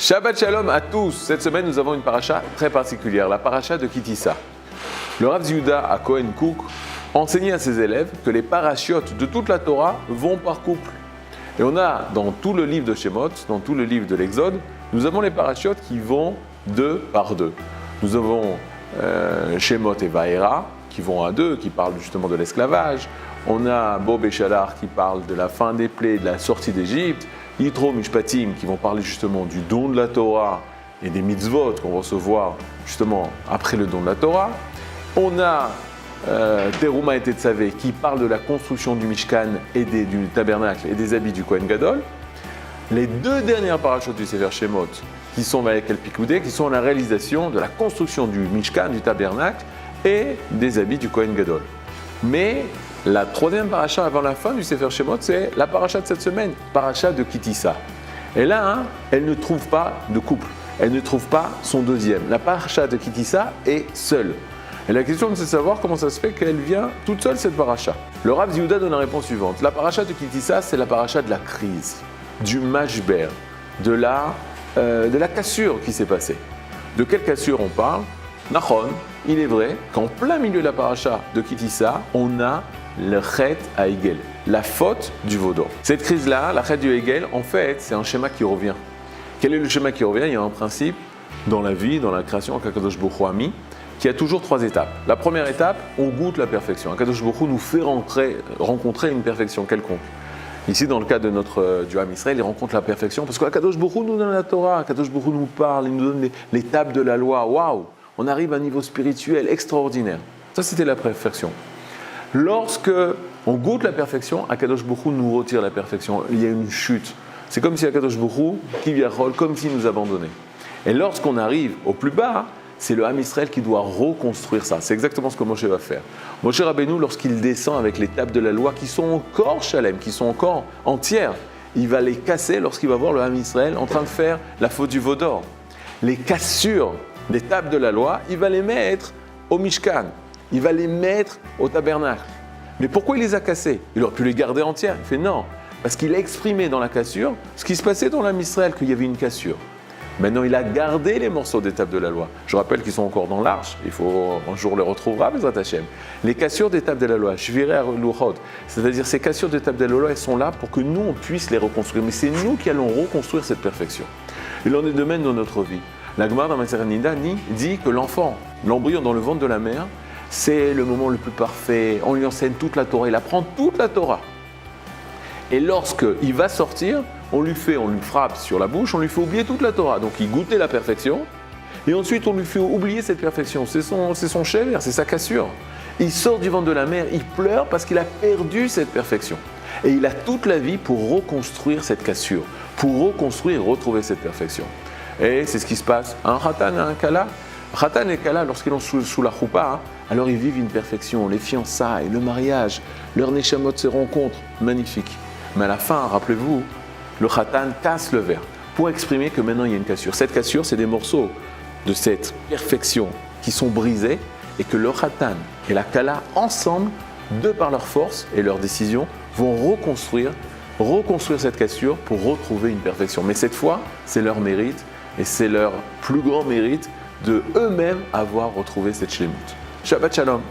Shabbat Shalom à tous. Cette semaine, nous avons une paracha très particulière, la paracha de Kitissa. Le Rav Yehuda à Cohen Cook enseignait à ses élèves que les parachiotes de toute la Torah vont par couple. Et on a dans tout le livre de Shemot, dans tout le livre de l'Exode, nous avons les parachiotes qui vont deux par deux. Nous avons Shemot et Vaera qui vont à deux, qui parlent justement de l'esclavage. On a Bob et Shalar qui parlent de la fin des plaies, de la sortie d'Égypte. Yitro Mishpatim qui vont parler justement du don de la Torah et des mitzvot qu'on va recevoir justement après le don de la Torah. On a Teruma et Tetzavé qui parlent de la construction du Mishkan et du tabernacle et des habits du Kohen Gadol. Les deux dernières parachutes du Sefer Shemot qui sont avec El Pikoudé, qui sont la réalisation de la construction du Mishkan, du tabernacle et des habits du Kohen Gadol. Mais la troisième paracha avant la fin du Sefer Shemot, c'est la paracha de cette semaine, paracha de Kitissa. Et là, elle ne trouve pas de couple, elle ne trouve pas son deuxième. La paracha de Kitissa est seule. Et la question, c'est de savoir comment ça se fait qu'elle vient toute seule, cette paracha. Le Rav Yehuda donne la réponse suivante. La paracha de Kitissa, c'est la paracha de la crise, du mashber, de la cassure qui s'est passée. De quelle cassure on parle? Nachon, il est vrai qu'en plein milieu de la paracha de Kitissa, on a le chet à Hegel, la faute du veau d'or. Cette crise-là, la chet du Hegel, en fait, c'est un schéma qui revient. Quel est le schéma qui revient? Il y a un principe dans la vie, dans la création, qu'Akadosh Baruch Hu a mis, qui a toujours trois étapes. La première étape, on goûte la perfection. Akadosh Baruch Hu nous fait rencontrer une perfection quelconque. Ici, dans le cas de du Ham Israël, il rencontre la perfection parce qu'Akadosh Baruch Hu nous donne la Torah, Akadosh Baruch Hu nous parle, il nous donne les tables de la loi. Waouh! On arrive à un niveau spirituel extraordinaire. Ça, c'était la perfection. Lorsque on goûte la perfection, Akadosh Baruch Hu nous retire la perfection. Il y a une chute. C'est comme si Akadosh Baruch Hu, Kivyachol, comme s'il nous abandonnait. Et lorsqu'on arrive au plus bas, c'est le Ham Israël qui doit reconstruire ça. C'est exactement ce que Moshe va faire. Moshe Rabbeinu, lorsqu'il descend avec les tables de la loi qui sont encore shalem, qui sont encore entières, il va les casser lorsqu'il va voir le Ham Israël en train de faire la faute du veau d'or. Les cassures des tables de la loi, il va les mettre au Mishkan. Il va les mettre au tabernacle. Mais pourquoi il les a cassés? Il aurait pu les garder entières. Il fait non, parce qu'il a exprimé dans la cassure ce qui se passait dans l'Am Israël, qu'il y avait une cassure. Maintenant, il a gardé les morceaux des tables de la loi. Je rappelle qu'ils sont encore dans l'arche. Il faut un jour les retrouvera, Bezrat Hashem. Les cassures des tables de la loi, Shvirei Luchot, c'est-à-dire ces cassures des tables de la loi, elles sont là pour que nous, on puisse les reconstruire. Mais c'est nous qui allons reconstruire cette perfection. Il en est de même dans notre vie. La Gemara dans Masechet Nida dit que l'enfant, l'embryon dans le ventre de la mère, c'est le moment le plus parfait. On lui enseigne toute la Torah, il apprend toute la Torah. Et lorsqu'il va sortir, on lui frappe sur la bouche, on lui fait oublier toute la Torah. Donc il goûtait la perfection, et ensuite on lui fait oublier cette perfection. C'est son chèvre, c'est sa cassure. Il sort du ventre de la mère, il pleure parce qu'il a perdu cette perfection. Et il a toute la vie pour reconstruire cette cassure, pour reconstruire et retrouver cette perfection. Et c'est ce qui se passe. Un Khatan et un Kala. Khatan et Kala, lorsqu'ils sont sous la choupa, alors ils vivent une perfection, les fiançailles, le mariage, leur neshamot se rencontrent, magnifique. Mais à la fin, rappelez-vous, le Khatan casse le verre pour exprimer que maintenant il y a une cassure. Cette cassure, c'est des morceaux de cette perfection qui sont brisés et que le Khatan et la Kala, ensemble, de par leur force et leur décision, vont reconstruire cette cassure pour retrouver une perfection. Mais cette fois, c'est leur mérite et c'est leur plus grand mérite de eux-mêmes avoir retrouvé cette shlemut. Shabbat Shalom.